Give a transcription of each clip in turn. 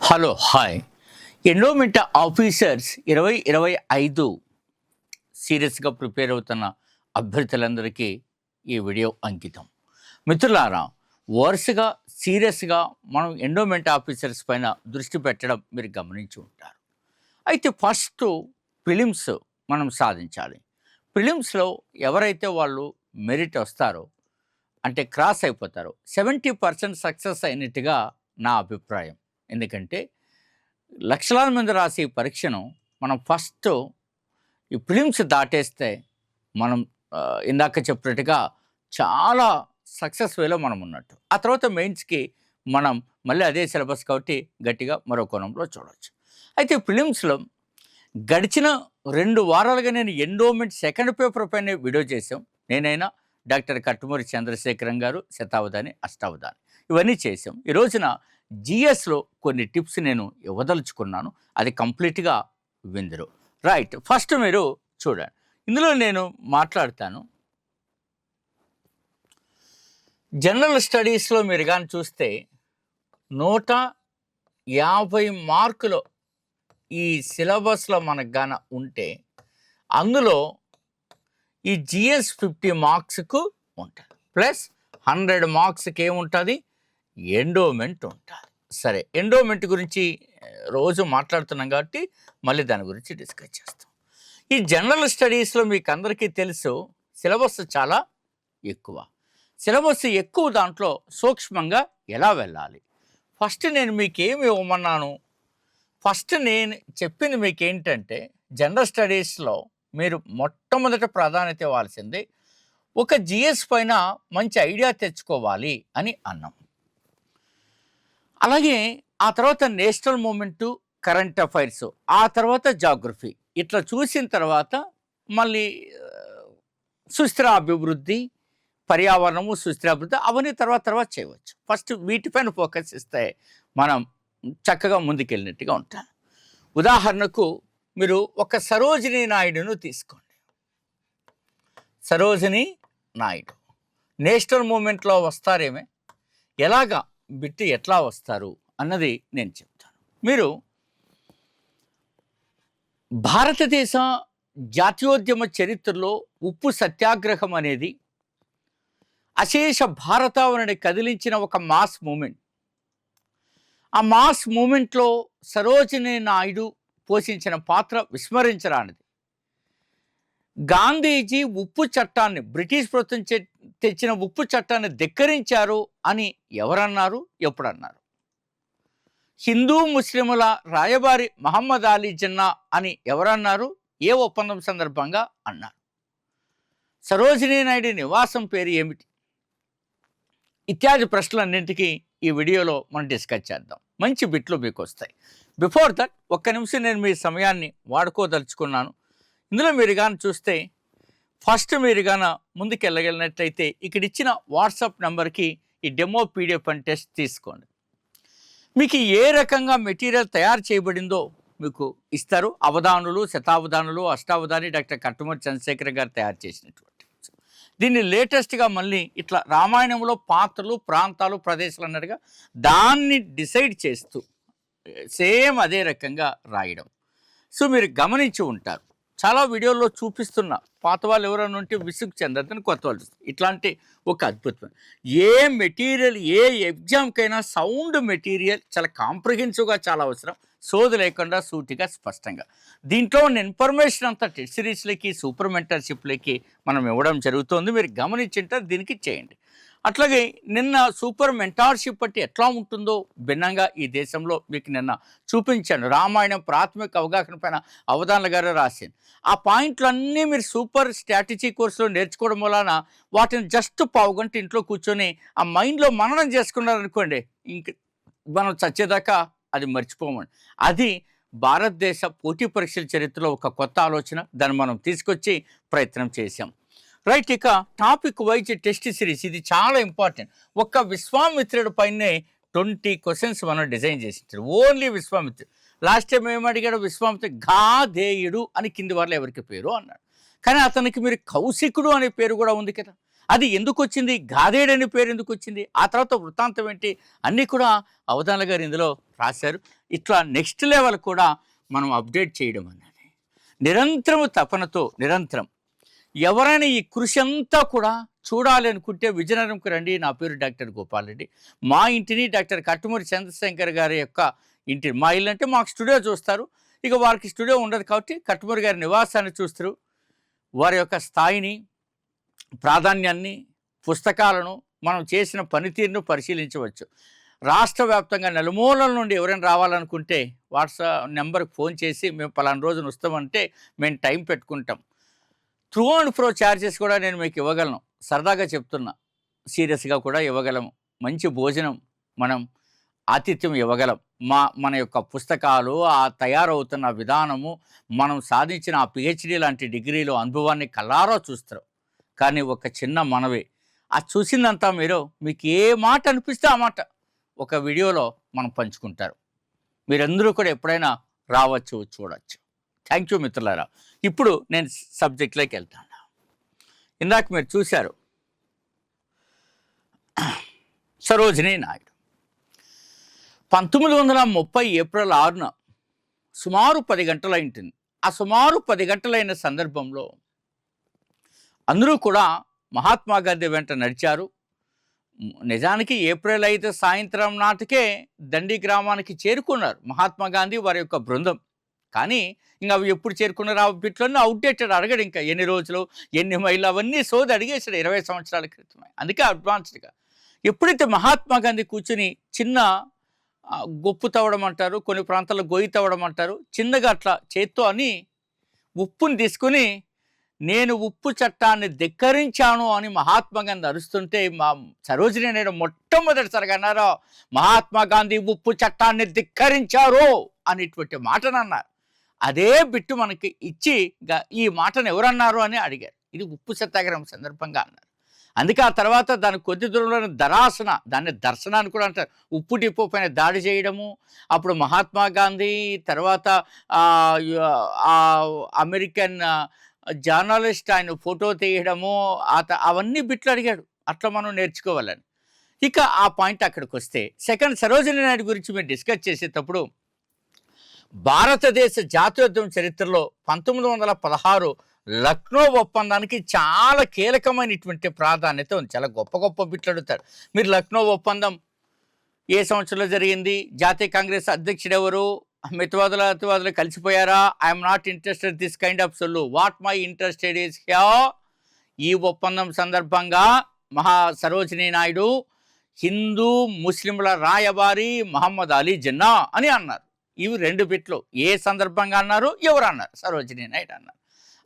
Hello hi endowment officers 2025 సీరియస్గా prepare అవుతున్న అభ్యర్థులందరికీ ఈ వీడియో అంకితం. మిత్రులారా, వరుసగా సీరియస్గా మనం ఎండోమెంట్ ఆఫీసర్స్ పైన దృష్టి పెట్టడం మీరు గమనించి ఉంటారు. అయితే ఫస్ట్ ప్రిలిమ్స్ మనం సాధించాలి. ప్రిలిమ్స్లో ఎవరైతే వాళ్ళు మెరిట్ వస్తారో అంటే క్రాస్ అయిపోతారో 70% సక్సెస్ అయినట్టుగా నా అభిప్రాయం. ఎందుకంటే లక్షలాది మంది రాసే ఈ పరీక్షను మనం ఫస్ట్ ఈ ప్రిలిమ్స్ దాటేస్తే మనం ఇందాక చెప్పినట్టుగా చాలా సక్సెస్ వేలో మనం ఉన్నట్టు. ఆ తర్వాత మెయిన్స్కి మనం మళ్ళీ అదే సిలబస్ కాబట్టి గట్టిగా మరో కోణంలో చూడవచ్చు. అయితే ప్రిలిమ్స్లో గడిచిన 2 వారాలుగా నేను ఎండోమెంట్ సెకండ్ పేపర్ పైన వీడియో చేసాం. నేనైనా డాక్టర్ కట్టుమూరి చంద్రశేఖరం గారు, శతావధాని, అష్టావధాని ఇవన్నీ చేసాం. ఈ రోజున జిఎస్లో కొన్ని టిప్స్ నేను ఇవ్వదలుచుకున్నాను. అది కంప్లీట్గా విందురు. రైట్, ఫస్ట్ మీరు చూడండి. ఇందులో నేను మాట్లాడతాను జనరల్ స్టడీస్లో మీరు కానీ చూస్తే 150 మార్కులు ఈ సిలబస్లో మనకు గాన ఉంటే అందులో ఈ జిఎస్ 50 మార్క్స్కు ఉంటుంది, ప్లస్ 100 మార్క్స్కి ఏముంటుంది, ఎండోమెంట్ ఉంటుంది. సరే, ఎండోమెంట్ గురించి రోజు మాట్లాడుతున్నాం కాబట్టి మళ్ళీ దాని గురించి డిస్కస్ చేస్తాం. ఈ జనరల్ స్టడీస్లో మీకు అందరికీ తెలుసు సిలబస్ చాలా ఎక్కువ. సిలబస్ ఎక్కువ దాంట్లో సూక్ష్మంగా ఎలా వెళ్ళాలి. ఫస్ట్ నేను మీకు ఏమి ఇవ్వమన్నాను, ఫస్ట్ నేను చెప్పింది మీకు ఏంటంటే జనరల్ స్టడీస్లో మీరు మొట్టమొదట ప్రాధాన్యత ఇవ్వాల్సింది ఒక జిఎస్ పైన మంచి ఐడియా తెచ్చుకోవాలి అని అన్నాం. అలాగే ఆ తర్వాత నేషనల్ మూమెంటు, కరెంట్ అఫైర్స్, ఆ తర్వాత జాగ్రఫీ, ఇట్లా చూసిన తర్వాత మళ్ళీ సుస్థిర అభివృద్ధి, పర్యావరణము, సుస్థిర అభివృద్ధి అవన్నీ తర్వాత చేయవచ్చు. ఫస్ట్ వీటిపైన ఫోకస్ ఇస్తే మనం చక్కగా ముందుకెళ్ళినట్టుగా ఉంటాను. ఉదాహరణకు మీరు ఒక సరోజినీ నాయుడును తీసుకోండి. సరోజినీ నాయుడు నేషనల్ మూమెంట్లో వస్తారేమే, ఎలాగా బిట్టి ఎట్లా వస్తారు అన్నది నేను చెప్తాను. మీరు భారతదేశ జాతీయోద్యమ చరిత్రలో ఉప్పు సత్యాగ్రహం అనేది అశేష భారతావనిని కదిలించిన ఒక మాస్ మూమెంట్. ఆ మాస్ మూమెంట్లో సరోజినీ నాయుడు పోషించిన పాత్ర విస్మరించరానిది. గాంధీజీ ఉప్పు చట్టాన్ని, బ్రిటిష్ ప్రభుత్వం తెచ్చిన ఉప్పు చట్టాన్ని ధిక్కరించారు అని ఎవరన్నారు, ఎప్పుడన్నారు? హిందూ ముస్లిముల రాయబారి మహమ్మద్ అలీ జిన్నా అని ఎవరన్నారు, ఏ ఒప్పందం సందర్భంగా అన్నారు? సరోజినీ నాయుడు నివాసం పేరు ఏమిటి? ఇత్యాది ప్రశ్నలన్నింటికీ ఈ వీడియోలో మనం డిస్కస్ చేద్దాం. మంచి బిట్లు మీకు వస్తాయి. బిఫోర్ దట్ ఒక్క నిమిషం నేను మీ సమయాన్ని వాడుకోదలుచుకున్నాను. ఇందులో మీరు కానీ చూస్తే ఫస్ట్ మీరు కానీ ముందుకెళ్ళగలిగినట్లయితే ఇక్కడ ఇచ్చిన వాట్సాప్ నెంబర్కి ఈ డెమో పీడిఎఫ్ అండ్ టెస్ట్ తీసుకోండి. మీకు ఏ రకంగా మెటీరియల్ తయారు చేయబడిందో మీకు ఇస్తారు. అవధానులు, శతావధానులు, అష్టావధాని డాక్టర్ కట్టుమూరి చంద్రశేఖర్ గారు తయారు చేసినటువంటి దీన్ని లేటెస్ట్గా మళ్ళీ ఇట్లా రామాయణంలో పాత్రలు, ప్రాంతాలు, ప్రదేశాలు అన్నట్టుగా దాన్ని డిసైడ్ చేస్తూ సేమ్ అదే రకంగా రాయడం. సో మీరు గమనించి ఉంటారు, చాలా వీడియోల్లో చూపిస్తున్న పాత వాళ్ళు ఎవరైనా ఉంటే విసుగు చెందద్దని కొత్త వాళ్ళు ఇట్లాంటి ఒక అద్భుతమైన ఏ మెటీరియల్, ఏ ఎగ్జామ్కైనా సౌండ్ మెటీరియల్ చాలా కాంప్రహెన్సివ్గా చాలా అవసరం. సోది లేకుండా సూటిగా స్పష్టంగా దీంట్లో ఉన్న ఇన్ఫర్మేషన్ అంతా టెస్ట్ సిరీస్లకి, సూపర్ మెంటర్షిప్లకి మనం ఇవ్వడం జరుగుతుంది. మీరు గమనించింటారు, దీనికి చేయండి. అట్లాగే నిన్న సూపర్ మెంటార్షిప్ అంటే ఎట్లా ఉంటుందో భిన్నంగా ఈ దేశంలో మీకు నిన్న చూపించాను. రామాయణం ప్రాథమిక అవగాహన పైన అవధానుల గారు రాసింది. ఆ పాయింట్లన్నీ మీరు సూపర్ స్ట్రాటజీ కోర్సులో నేర్చుకోవడం వలన వాటిని జస్ట్ పావుగంట ఇంట్లో కూర్చొని ఆ మైండ్లో మననం చేసుకున్నారనుకోండి, ఇంక మనం చచ్చేదాకా అది మర్చిపోమండి. అది భారతదేశ పోటీ పరీక్షల చరిత్రలో ఒక కొత్త ఆలోచన. దాన్ని మనం తీసుకొచ్చి ప్రయత్నం చేశాం. రైట్, ఇక టాపిక్ వైజ్ టెస్ట్ సిరీస్ ఇది చాలా ఇంపార్టెంట్. ఒక్క విశ్వామిత్రుడి పైనే 20 క్వశ్చన్స్ మనం డిజైన్ చేసింటారు. ఓన్లీ విశ్వామిత్రుడు. లాస్ట్ టైం ఏమడిగాడు, విశ్వామిత్రుడు గాధేయుడు అని కింది వాళ్ళు ఎవరికి పేరు అన్నాడు. కానీ అతనికి మీరు కౌశికుడు అనే పేరు కూడా ఉంది కదా. అది ఎందుకు వచ్చింది, గాదేడు అనే పేరు ఎందుకు వచ్చింది, ఆ తర్వాత వృత్తాంతం ఏంటి, అన్నీ కూడా అవధానుల గారు ఇందులో రాశారు. ఇట్లా నెక్స్ట్ లెవెల్ కూడా మనం అప్డేట్ చేయడం అన్నది నిరంతరము తపనతో నిరంతరం. ఎవరైనా ఈ కృషి అంతా కూడా చూడాలి అనుకుంటే విజయనగరంకు రండి. నా పేరు డాక్టర్ గోపాల్ రెడ్డి. మా ఇంటిని డాక్టర్ కట్టుమూరి చంద్రశేఖర్ గారి యొక్క ఇంటిని, మా ఇల్లు అంటే మాకు స్టూడియో చూస్తారు, ఇక వారికి స్టూడియో ఉండదు కాబట్టి కట్టుమూరి గారి నివాసాన్ని చూస్తారు. వారి యొక్క స్థాయిని, ప్రాధాన్యాన్ని, పుస్తకాలను, మనం చేసిన పనితీరును పరిశీలించవచ్చు. రాష్ట్ర వ్యాప్తంగా నలుమూలల నుండి ఎవరైనా రావాలనుకుంటే వాట్సాప్ నెంబర్కి ఫోన్ చేసి మేము పలానా రోజున వస్తామంటే మేము టైం పెట్టుకుంటాం. త్రూ అండ్ ఫ్రో ఛార్జెస్ కూడా నేను మీకు ఇవ్వగలను, సరదాగా చెప్తున్నా, సీరియస్గా కూడా ఇవ్వగలము. మంచి భోజనం, మనం ఆతిథ్యం ఇవ్వగలం. మన యొక్క పుస్తకాలు, ఆ తయారవుతున్న విధానము, మనం సాధించిన ఆ పిహెచ్డి లాంటి డిగ్రీలో అనుభవాన్ని కళ్ళారా చూస్తారు. కానీ ఒక చిన్న మనవి, ఆ చూసిందంతా మీకు ఏ మాట అనిపిస్తే ఆ మాట ఒక వీడియోలో మనం పంచుకుంటారు. మీరందరూ కూడా ఎప్పుడైనా రావచ్చు, చూడవచ్చు. థ్యాంక్ యూ మిత్రులారా. ఇప్పుడు నేను సబ్జెక్ట్లోకి వెళ్తాను. ఇందాక మీరు చూశారు సరోజినీ నాయుడు 1930 ఏప్రిల్ 6న సుమారు 10 గంటలు అయింటుంది. ఆ సుమారు 10 గంటలైన సందర్భంలో అందరూ కూడా మహాత్మా గాంధీ వెంట నడిచారు. నిజానికి ఏప్రిల్ 5 సాయంత్రం నాటికే దండి గ్రామానికి చేరుకున్నారు మహాత్మా గాంధీ వారి యొక్క బృందం. కానీ ఇంకా అవి ఎప్పుడు చేరుకున్నారు, ఆ బిట్లన్నీ అవుట్డేటెడ్, అడగడు ఇంకా ఎన్ని రోజులు, ఎన్ని మైళ్ళు, అవన్నీ సోది అడిగేసాడు 20 సంవత్సరాల క్రితమే. అందుకే అడ్వాన్స్డ్గా ఎప్పుడైతే మహాత్మా గాంధీ కూర్చుని చిన్న గొప్పు తవ్వడం అంటారు, కొన్ని ప్రాంతాల్లో గొయ్యి తవ్వడం అంటారు, చిన్నగా అట్లా చేత్తో అని ఉప్పుని తీసుకుని నేను ఉప్పు చట్టాన్ని ధిక్కరించాను అని మహాత్మా గాంధీ అరుస్తుంటే మా సరోజినీ నాయుడు మొట్టమొదటిసారిగా అన్నారు, మహాత్మా గాంధీ ఉప్పు చట్టాన్ని ధిక్కరించారు అనేటువంటి మాటను అన్నారు. అదే బిట్టు మనకి ఇచ్చి ఈ మాటను ఎవరన్నారు అని అడిగారు. ఇది ఉప్పు సత్యాగ్రహం సందర్భంగా అన్నారు. అందుకే ఆ తర్వాత దాని కొద్ది దూరంలో దరాసన, దాన్ని దర్శనాన్ని కూడా అంటారు. ఉప్పు డిపో పైన దాడి చేయడము, అప్పుడు మహాత్మా గాంధీ తర్వాత అమెరికన్ జర్నలిస్ట్ ఆయన ఫోటో తీయడము, అవన్నీ బిట్లు అడిగాడు. అట్లా మనం నేర్చుకోవాలని. ఇక ఆ పాయింట్ అక్కడికి వస్తే, సెకండ్ సరోజినీ నాయుడు గురించి మీరు డిస్కస్ చేసేటప్పుడు భారతదేశ జాతీయోద్యమ చరిత్రలో 1916 లక్నో ఒప్పందానికి చాలా కీలకమైనటువంటి ప్రాధాన్యత ఉంది. చాలా గొప్ప గొప్ప బిట్లు అడుగుతారు. మీరు లక్నో ఒప్పందం ఏ సంవత్సరంలో జరిగింది, జాతీయ కాంగ్రెస్ అధ్యక్షుడు ఎవరు, మితవాదులు కలిసిపోయారా, I'm not interested this kind of సొల్లు, what my interested is here. ఈ ఒప్పందం సందర్భంగా సరోజినీ నాయుడు హిందూ ముస్లింల రాయబారి మహమ్మద్ అలీ జిన్నా అని అన్నారు. ఇవి 2 బిట్లు. ఏ సందర్భంగా అన్నారు, ఎవరు అన్నారు, సరోజినీ నాయుడు అన్నారు.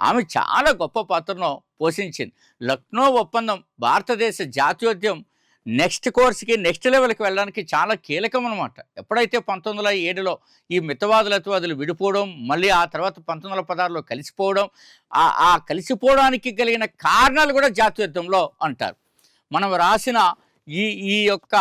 ఆమె చాలా గొప్ప పాత్రను పోషించింది. లక్నో ఒప్పందం భారతదేశ జాతీయోద్యమం నెక్స్ట్ కోర్స్కి, నెక్స్ట్ లెవెల్కి వెళ్ళడానికి చాలా కీలకం అనమాట. ఎప్పుడైతే 1907లో ఈ మితవాదులు విడిపోవడం, మళ్ళీ ఆ తర్వాత 1916లో కలిసిపోవడం, ఆ కలిసిపోవడానికి కలిగిన కారణాలు కూడా జాతీయోద్యమంలో అంటారు. మనం రాసిన ఈ యొక్క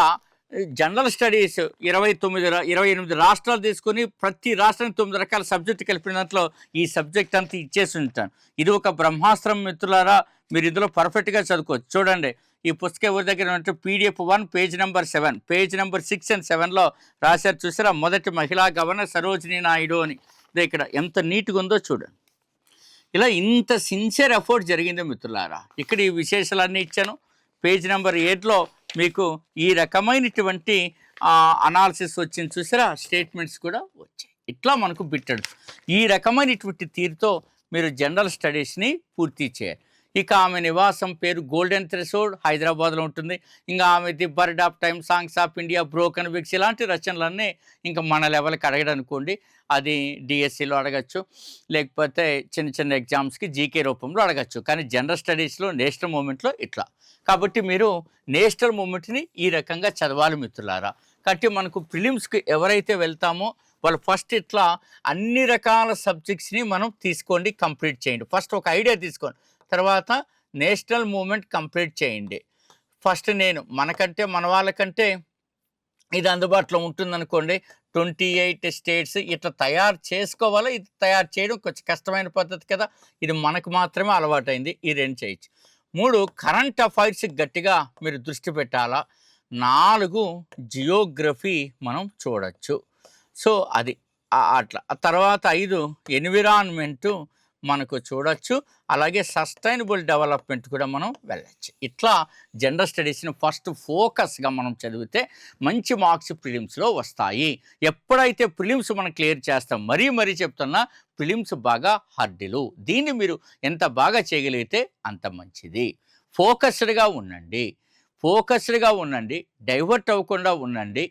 జనరల్ స్టడీస్ 28 రాష్ట్రాలు తీసుకుని ప్రతి రాష్ట్రానికి 9 రకాల సబ్జెక్టు కలిపిన దాంట్లో ఈ సబ్జెక్ట్ అంతా ఇచ్చేసి ఉంటాను. ఇది ఒక బ్రహ్మాస్త్రం మిత్రులారా, మీరు ఇందులో పర్ఫెక్ట్గా చదువుకోవచ్చు. చూడండి, ఈ పుస్తకం ఎవరి దగ్గర ఉంటే PDF 1 page number 7, page number 6 and 7లో రాశారు. చూసారా, మొదటి మహిళా గవర్నర్ సరోజినీ నాయుడు అని. ఇక్కడ ఎంత నీట్గా ఉందో చూడండి. ఇలా ఇంత సిన్సియర్ ఎఫర్ట్ జరిగిందో మిత్రులారా. ఇక్కడ ఈ విశేషాలన్నీ ఇచ్చాను. పేజ్ నెంబర్ 8లో మీకు ఈ రకమైనటువంటి అనాలిసిస్ వచ్చింది చూసారా, స్టేట్మెంట్స్ కూడా వచ్చాయి. ఇట్లా మనకు బిట్టడు. ఈ రకమైనటువంటి తీరుతో మీరు జనరల్ స్టడీస్ని పూర్తి చేయాలి. ఇక ఆమె నివాసం పేరు గోల్డెన్ థ్రెషోల్డ్, హైదరాబాద్లో ఉంటుంది. ఇంకా ఆమె the bird of time, songs of India, broken wings, ఇలాంటి రచనలన్నీ ఇంకా మన లెవెల్కి అడగడనుకోండి, అది డిఎస్సిలో అడగచ్చు, లేకపోతే చిన్న చిన్న ఎగ్జామ్స్కి జీకే రూపంలో అడగచ్చు. కానీ జనరల్ స్టడీస్లో నేషనల్ మూమెంట్లో ఇట్లా. కాబట్టి మీరు నేషనల్ మూమెంట్ని ఈ రకంగా చదవాలి మిత్రులారా. కాబట్టి మనకు ప్రిలిమ్స్కి ఎవరైతే వెళ్తామో వాళ్ళు ఫస్ట్ ఇట్లా అన్ని రకాల సబ్జెక్ట్స్ని మనం తీసుకోండి, కంప్లీట్ చేయండి. ఫస్ట్ ఒక ఐడియా తీసుకోండి, తర్వాత నేషనల్ మూమెంట్ కంప్లీట్ చేయండి. ఫస్ట్ మనకంటే మన వాళ్ళకంటే ఇది అందుబాటులో ఉంటుందనుకోండి, 28 స్టేట్స్ ఇట్లా తయారు చేసుకోవాలా. ఇది తయారు చేయడం కొంచెం కష్టమైన పద్ధతి కదా, ఇది మనకు మాత్రమే అలవాటైంది. ఈ 2 చేయొచ్చు. 3 కరెంట్ అఫైర్స్‌కి గట్టిగా మీరు దృష్టి పెట్టాలా. 4 జియోగ్రఫీ మనం చూడొచ్చు. సో, అది అట్లా. ఆ తర్వాత 5 ఎన్విరాన్మెంటు మనకు చూడొచ్చు. అలాగే సస్టైనబుల్ డెవలప్‌మెంట్ కూడా మనం వెళ్ళొచ్చు. ఇట్లా జనరల్ స్టడీస్‌ని ఫస్ట్ ఫోకస్‌గా మనం చదివితే మంచి మార్క్స్ ప్రిలిమ్స్‌లో వస్తాయి. ఎప్పుడైతే ప్రిలిమ్స్ మనం క్లియర్ చేస్తాం, మరీ మరీ చెప్తున్నా, ప్రిలిమ్స్ బాగా హార్డిలు. దీన్ని మీరు ఎంత బాగా చేయగలిగితే అంత మంచిది. ఫోకస్డ్‌గా ఉండండి. ఫోకస్డ్‌గా ఉండండి. డైవర్ట్ అవ్వకుండా ఉండండి.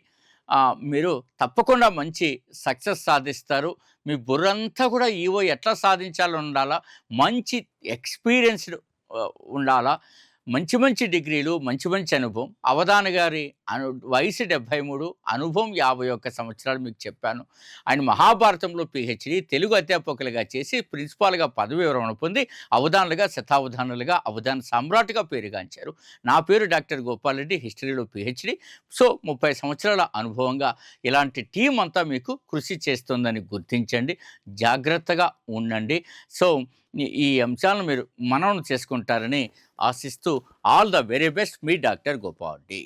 మీరు తప్పకుండా మంచి సక్సెస్ సాధిస్తారు. మీ బుర్రంతా కూడా ఈవో ఎట్లా సాధించాలని ఉండాలా, మంచి ఎక్స్‌పీరియన్స్‌డ్ ఉండాలా. మంచి మంచి డిగ్రీలు, మంచి మంచి అనుభవం. అవధాని గారి వయసు 73, అనుభవం 51 సంవత్సరాలు మీకు చెప్పాను. ఆయన మహాభారతంలో పీహెచ్‌డీ, తెలుగు అధ్యాపకులుగా చేసి ప్రిన్సిపాల్‌గా పదవి విరమణ పొంది అవధానులుగా, శతావధానులుగా, అవధాన సామ్రాట్‌గా పేరుగాంచారు. నా పేరు డాక్టర్ గోపాల్ రెడ్డి, హిస్టరీలో పీహెచ్‌డీ. సో, 30 సంవత్సరాల అనుభవంగా ఇలాంటి టీం అంతా మీకు కృషి చేస్తుందని గుర్తించండి. జాగ్రత్తగా ఉండండి. సో, ఈ అంశాలను మీరు మననం చేసుకుంటారని ఆశిస్తూ all the very best, me doctor Gopal Reddy.